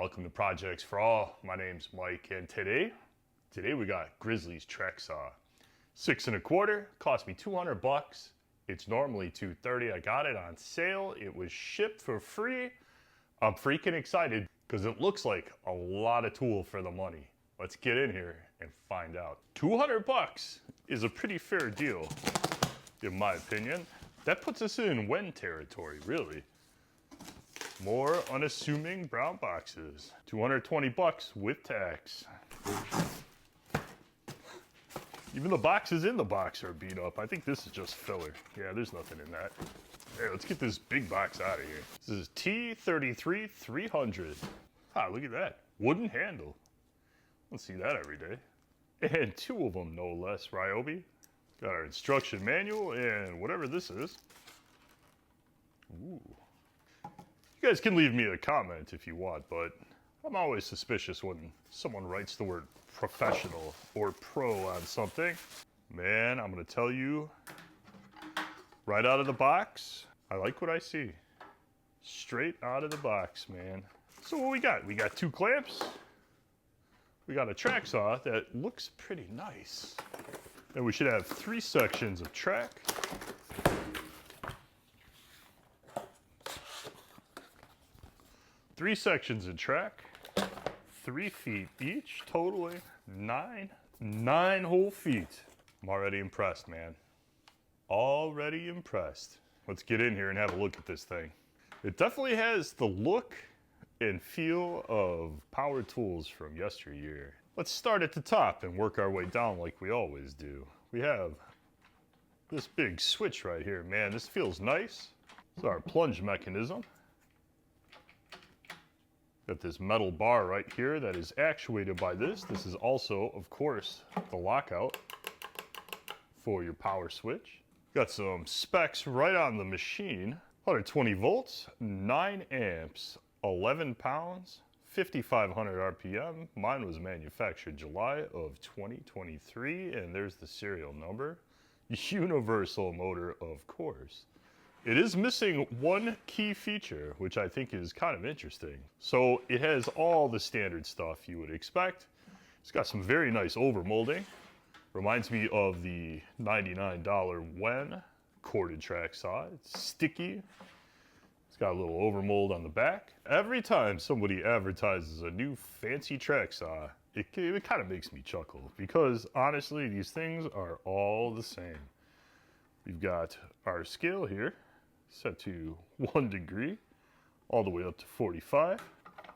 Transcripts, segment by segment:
Welcome to Projects for All. My name's Mike, and today we got Grizzly's track saw. 6 1/4, cost me 200 bucks. It's normally $230. I got it on sale. It was shipped for free. I'm freaking excited because it looks like a lot of tool for the money. Let's get in here and find out. 200 bucks is a pretty fair deal, in my opinion. That puts us in when territory, really. More unassuming brown boxes. 220 bucks with tax. Even the boxes in the box are beat up. I think this is just filler. Yeah, there's nothing in that. Hey, let's get this big box out of here. This is T33-300. Ah, look at that. Wooden handle. Don't see that every day. And 2 of them, no less. Ryobi. Got our instruction manual and whatever this is. Ooh. You guys can leave me a comment if you want, but I'm always suspicious when someone writes the word professional or pro on something. Man, I'm gonna tell you, right out of the box, I like what I see. Straight out of the box, man. So what we got? We got 2 clamps. We got a track saw that looks pretty nice. And we should have 3 sections of track. 3 sections of track, 3 feet each, totaling 9 whole feet. I'm already impressed, man. Already impressed. Let's get in here and have a look at this thing. It definitely has the look and feel of power tools from yesteryear. Let's start at the top and work our way down like we always do. We have this big switch right here, man. This feels nice. It's our plunge mechanism. Got this metal bar right here that is actuated by this. This is also, of course, the lockout for your power switch. Got some specs right on the machine. 120 volts, 9 amps, 11 pounds, 5,500 RPM. Mine was manufactured July of 2023, and there's the serial number. Universal motor, of course. It is missing one key feature, which I think is kind of interesting. So it has all the standard stuff you would expect. It's got some very nice overmolding. Reminds me of the $99 Wen corded track saw. It's sticky. It's got a little overmold on the back. Every time somebody advertises a new fancy track saw, it kind of makes me chuckle because honestly, these things are all the same. We've got our scale here, set to 1 degree, all the way up to 45.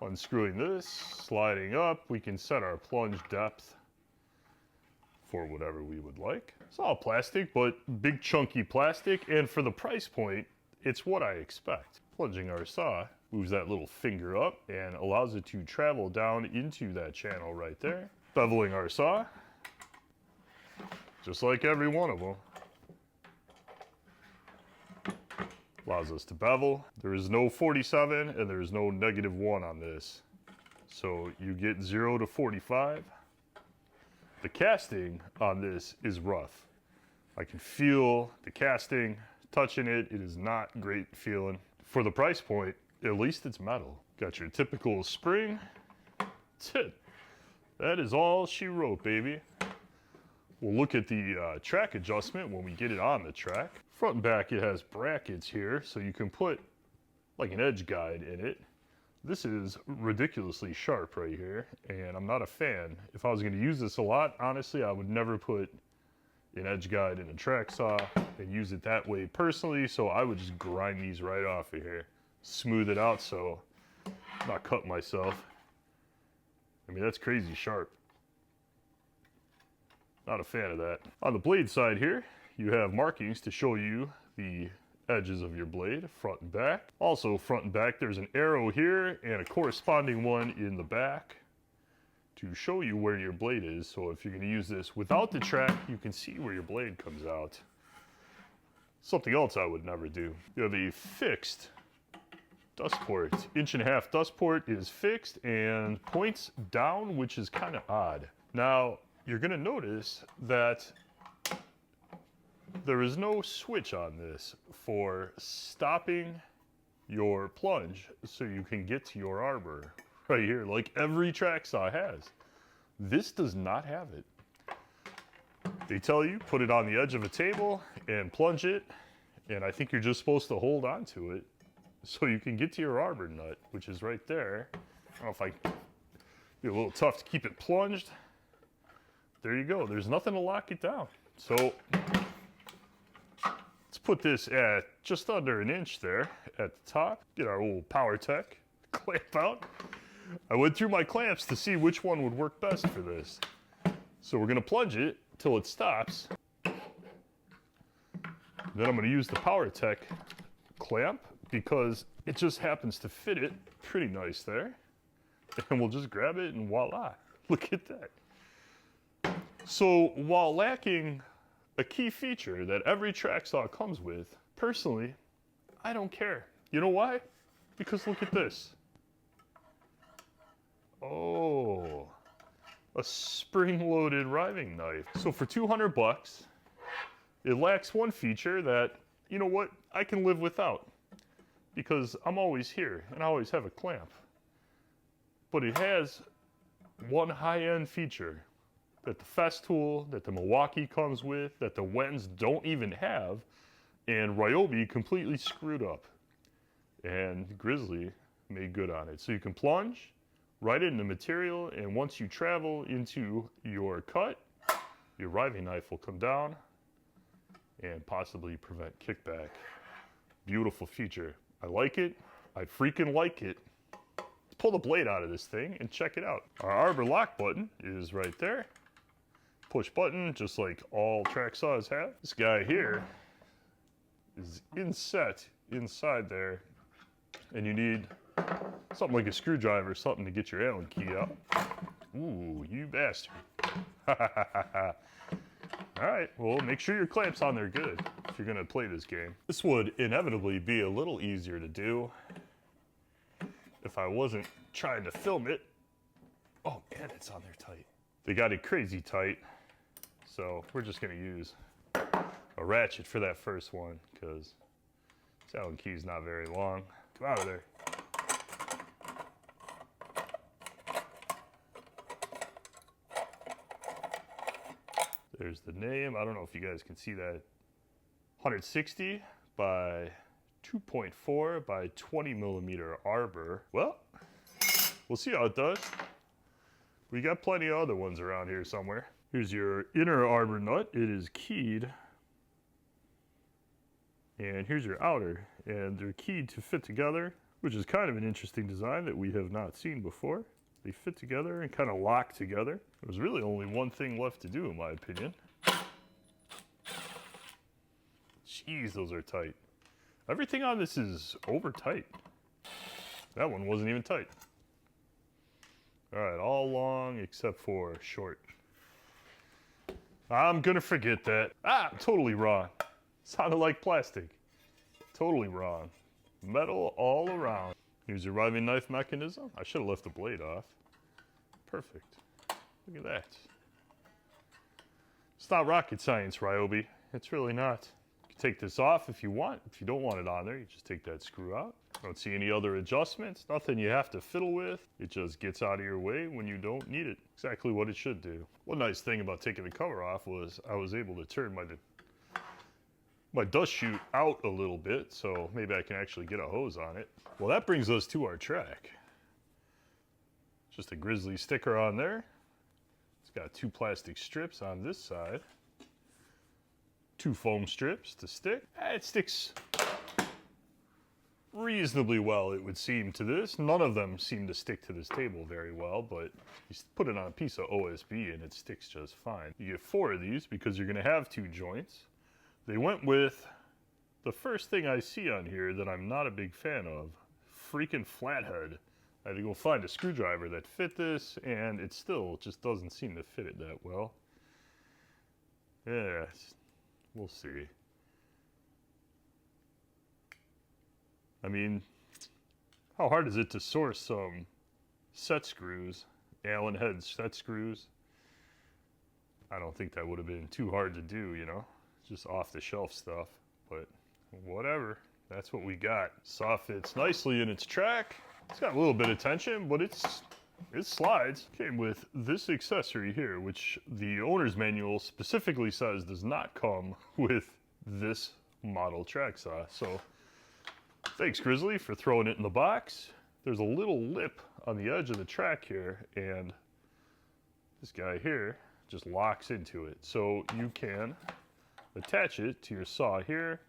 Unscrewing this, sliding up, we can set our plunge depth for whatever we would like. It's all plastic, but big chunky plastic, and for the price point, it's what I expect. Plunging our saw moves that little finger up and allows it to travel down into that channel right there. Beveling our saw, just like every one of them. Allows us to bevel. There is no 47 and there is no -1 on this. So you get 0 to 45. The casting on this is rough. I can feel the casting, touching it. It is not great feeling. For the price point, at least it's metal. Got your typical spring. That's it. That is all she wrote, baby. We'll look at the track adjustment when we get it on the track. Front and back, it has brackets here, so you can put like an edge guide in it. This is ridiculously sharp right here, and I'm not a fan. If I was gonna use this a lot, honestly, I would never put an edge guide in a track saw and use it that way personally, so I would just grind these right off of here. Smooth it out so I'm not cut myself. I mean, that's crazy sharp. Not a fan of that. On the blade side here, you have markings to show you the edges of your blade, front and back. Also front and back, there's an arrow here and a corresponding one in the back to show you where your blade is. So if you're gonna use this without the track, you can see where your blade comes out. Something else I would never do. You have a fixed dust port. 1.5" dust port is fixed and points down, which is kind of odd. Now, you're gonna notice that there is no switch on this for stopping your plunge so you can get to your arbor. right here, like every track saw has. This does not have it. They tell you, put it on the edge of a table and plunge it, and I think you're just supposed to hold on to it so you can get to your arbor nut, which is right there. I don't know if I, be a little tough to keep it plunged. There you go, there's nothing to lock it down. So, let's put this at just under an inch there at the top. Get our old PowerTech clamp out. I went through my clamps to see which one would work best for this. So we're gonna plunge it till it stops. Then I'm gonna use the PowerTech clamp because it just happens to fit it pretty nice there. And we'll just grab it and voila, look at that. So while lacking a key feature that every track saw comes with, personally, I don't care. You know why? Because look at this. Oh, a spring-loaded riving knife. So for 200 bucks, it lacks one feature that, you know what, I can live without. Because I'm always here, and I always have a clamp. But it has one high-end feature that the Festool, that the Milwaukee comes with, that the Wens don't even have, and Ryobi completely screwed up. And Grizzly made good on it. So you can plunge right into material, and once you travel into your cut, your riving knife will come down and possibly prevent kickback. Beautiful feature. I like it. I freaking like it. Let's pull the blade out of this thing and check it out. Our arbor lock button is right there. Push button, just like all track saws have. This guy here is inset inside there, and you need something like a screwdriver, something to get your Allen key out. Ooh, you bastard. All right, well, make sure your clamp's on there good if you're gonna play this game. This would inevitably be a little easier to do if I wasn't trying to film it. Oh, and it's on there tight. They got it crazy tight, so we're just gonna use a ratchet for that first one because this Allen key's not very long. Come out of there. There's the name. I don't know if you guys can see that. 160 by 2.4 by 20 millimeter arbor. Well, we'll see how it does. We got plenty of other ones around here somewhere. Here's your inner arbor nut. It is keyed. And here's your outer. And they're keyed to fit together, which is kind of an interesting design that we have not seen before. They fit together and kind of lock together. There's really only one thing left to do, in my opinion. Jeez, those are tight. Everything on this is over tight. That one wasn't even tight. All right, all long except for short. I'm gonna forget that. Ah, totally wrong. Sounded like plastic. Totally wrong. Metal all around. Here's your riving knife mechanism. I should have left the blade off. Perfect. Look at that. It's not rocket science, Ryobi. It's really not. You can take this off if you want. If you don't want it on there, you just take that screw out. I don't see any other adjustments. Nothing you have to fiddle with. It just gets out of your way when you don't need it. Exactly what it should do. One nice thing about taking the cover off was I was able to turn my dust chute out a little bit, so maybe I can actually get a hose on it. Well, that brings us to our track. Just a Grizzly sticker on there. It's got 2 plastic strips on this side. 2 foam strips to stick. It sticks reasonably well, it would seem, to this. None of them seem to stick to this table very well, but you put it on a piece of OSB and it sticks just fine. You get 4 of these because you're gonna have 2 joints. They went with the first thing I see on here that I'm not a big fan of. Freaking flathead. I had to go find a screwdriver that fit this, and it still just doesn't seem to fit it that well. Yeah, we'll see. I mean, how hard is it to source some set screws, Allen head set screws? I don't think that would have been too hard to do, you know? Just off-the-shelf stuff, but whatever. That's what we got. Saw fits nicely in its track. It's got a little bit of tension, but it slides. Came with this accessory here, which the owner's manual specifically says does not come with this model track saw. So thanks, Grizzly, for throwing it in the box. There's a little lip on the edge of the track here, and this guy here just locks into it. So you can attach it to your saw here,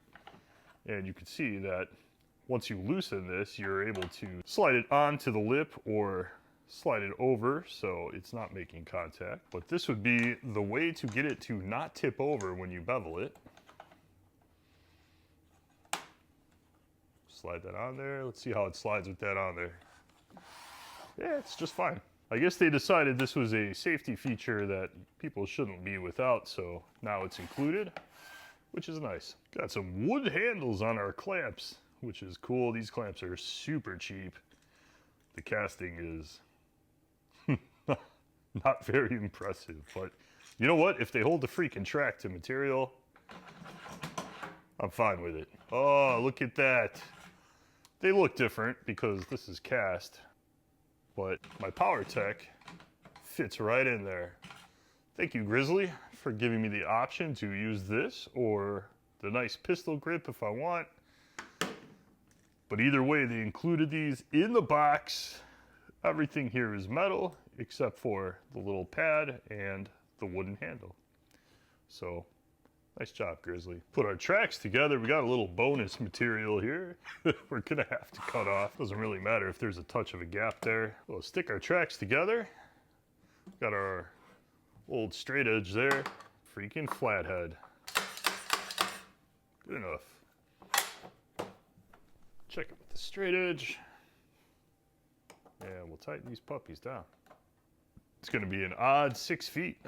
and you can see that once you loosen this, you're able to slide it onto the lip or slide it over so it's not making contact. But this would be the way to get it to not tip over when you bevel it. Slide that on there. Let's see how it slides with that on there. Yeah, it's just fine. I guess they decided this was a safety feature that people shouldn't be without, so now it's included, which is nice. Got some wood handles on our clamps, which is cool. These clamps are super cheap. The casting is not very impressive, but you know what? If they hold the freaking track to material, I'm fine with it. Oh, look at that. They look different because this is cast, but my Power Tech fits right in there. Thank you, Grizzly, for giving me the option to use this or the nice pistol grip if I want. But either way, they included these in the box. Everything here is metal except for the little pad and the wooden handle. So nice job, Grizzly. Put our tracks together. We got a little bonus material here. We're gonna have to cut off. Doesn't really matter if there's a touch of a gap there. We'll stick our tracks together. Got our old straight edge there. Freaking flathead. Good enough. Check it with the straight edge. And we'll tighten these puppies down. It's gonna be an odd 6 feet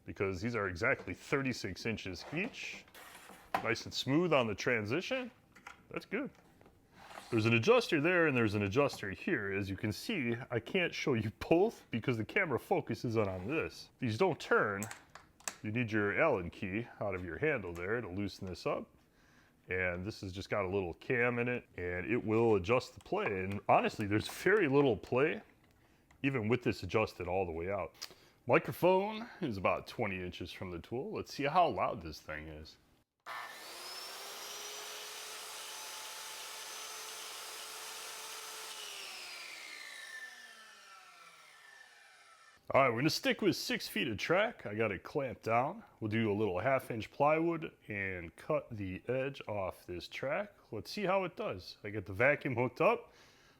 because these are exactly 36 inches each. Nice and smooth on the transition. That's good. There's an adjuster there and there's an adjuster here. As you can see, I can't show you both because the camera focuses on this. These don't turn. You need your Allen key out of your handle there to loosen this up. And this has just got a little cam in it and it will adjust the play. And honestly, there's very little play even with this adjusted all the way out. Microphone is about 20 inches from the tool. Let's see how loud this thing is. All right, we're gonna stick with 6 feet of track. I got it clamped down. We'll do a little 1/2 inch plywood and cut the edge off this track. Let's see how it does. I get the vacuum hooked up.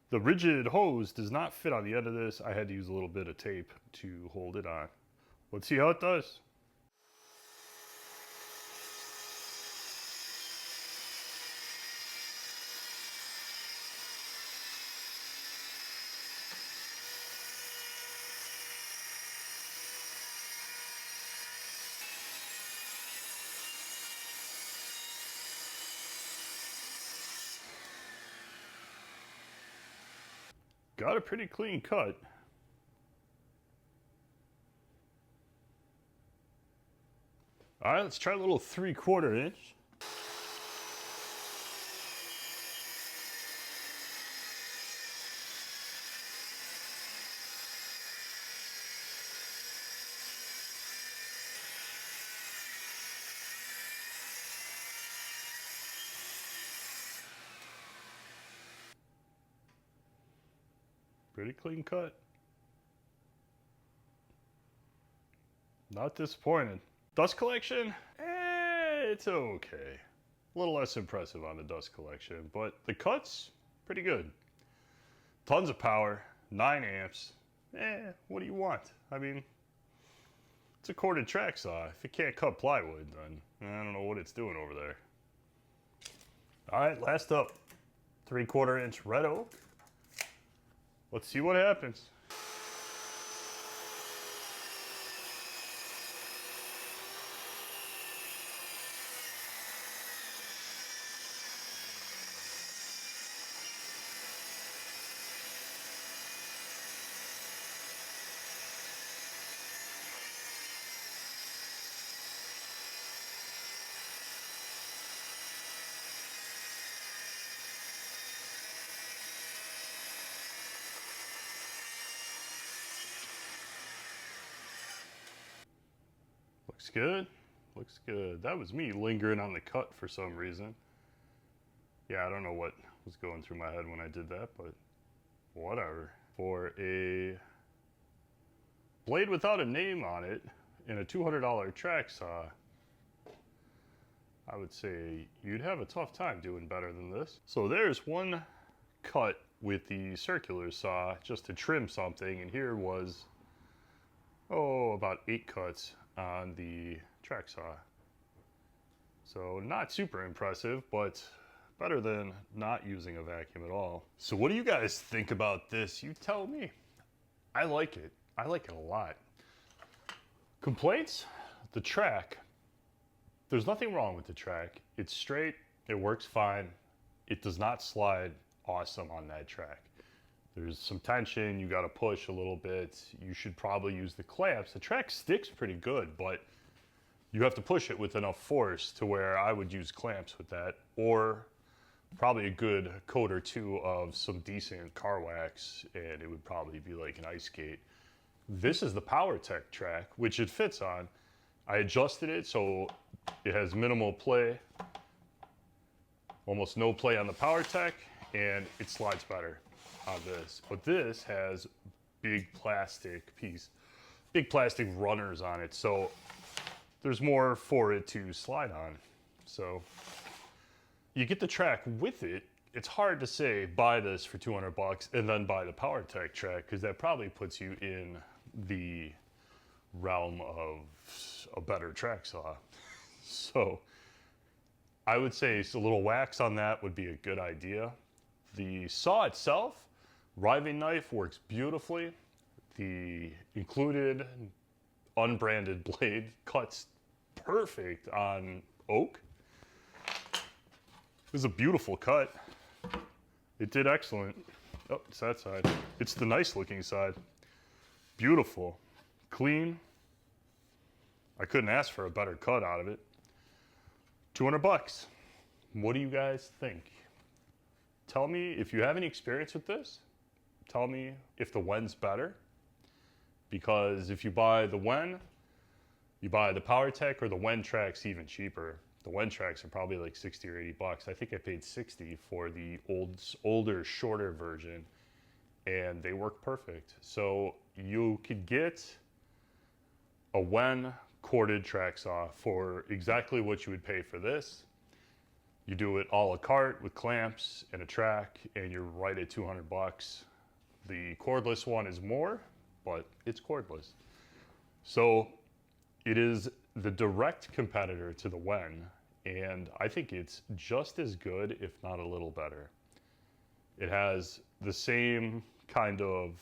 The rigid hose does not fit on the end of this. I had to use a little bit of tape to hold it on. Let's see how it does. Got a pretty clean cut. All right, let's try a little 3/4 inch. Pretty clean cut. Not disappointed. Dust collection? It's okay. A little less impressive on the dust collection, but the cut's pretty good. Tons of power, 9 amps. What do you want? I mean, it's a corded track saw. If it can't cut plywood, then I don't know what it's doing over there. All right, last up, 3/4 inch red oak. Let's see what happens. Looks good. Looks good. That was me lingering on the cut for some reason. Yeah, I don't know what was going through my head when I did that, but whatever. For a blade without a name on it and a $200 track saw, I would say you'd have a tough time doing better than this. So there's one cut with the circular saw just to trim something, and here was, about 8 cuts on the track saw. So not super impressive, but better than not using a vacuum at all. So what do you guys think about this? You tell me. I like it. I like it a lot. Complaints? The track. There's nothing wrong with the track. It's straight, it works fine. It does not slide awesome on that track. There's some tension, you gotta push a little bit. You should probably use the clamps. The track sticks pretty good, but you have to push it with enough force to where I would use clamps with that, or probably a good coat or two of some decent car wax, and it would probably be like an ice skate. This is the PowerTech track, which it fits on. I adjusted it so it has minimal play, almost no play on the PowerTech, and it slides better on this. But this has big plastic runners on it, so there's more for it to slide on. So you get the track with it. It's hard to say buy this for 200 bucks and then buy the PowerTech track, because that probably puts you in the realm of a better track saw. So I would say a little wax on that would be a good idea. The saw itself, Riving knife, works beautifully. The included unbranded blade cuts perfect on oak. This is a beautiful cut. It did excellent. Oh, it's that side. It's the nice looking side. Beautiful, clean. I couldn't ask for a better cut out of it. 200 bucks. What do you guys think? Tell me if you have any experience with this. Tell me if the Wen's better. Because if you buy the Wen, you buy the PowerTech, or the Wen track's even cheaper. The Wen tracks are probably like 60 or 80 bucks. I think I paid 60 for the older, shorter version, and they work perfect. So you could get a Wen corded track saw for exactly what you would pay for this. You do it a la carte with clamps and a track, and you're right at 200 bucks. The cordless one is more, but it's cordless. So it is the direct competitor to the Wen, and I think it's just as good, if not a little better. It has the same kind of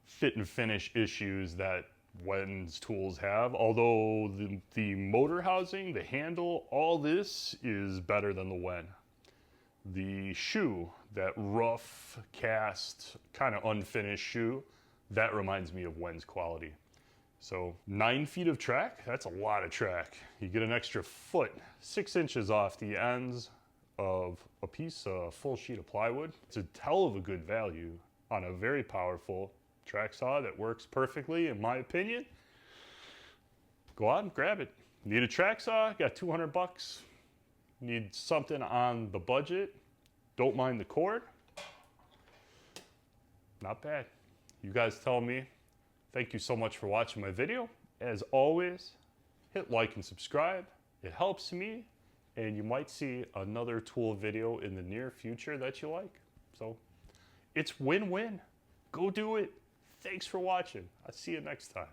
fit and finish issues that Wen's tools have, although the motor housing, the handle, all this is better than the Wen. The shoe, that rough cast, kind of unfinished shoe, that reminds me of Wen's quality. So 9 feet of track, that's a lot of track. You get an extra foot, 6 inches off the ends of a piece of full sheet of plywood. It's a hell of a good value on a very powerful track saw that works perfectly, in my opinion. Go out and grab it. Need a track saw? Got 200 bucks. Need something on the budget? Don't mind the cord? Not bad. You guys tell me. Thank you so much for watching my video. As always, hit like and subscribe. It helps me, and you might see another tool video in the near future that you like. So it's win-win. Go do it. Thanks for watching. I'll see you next time.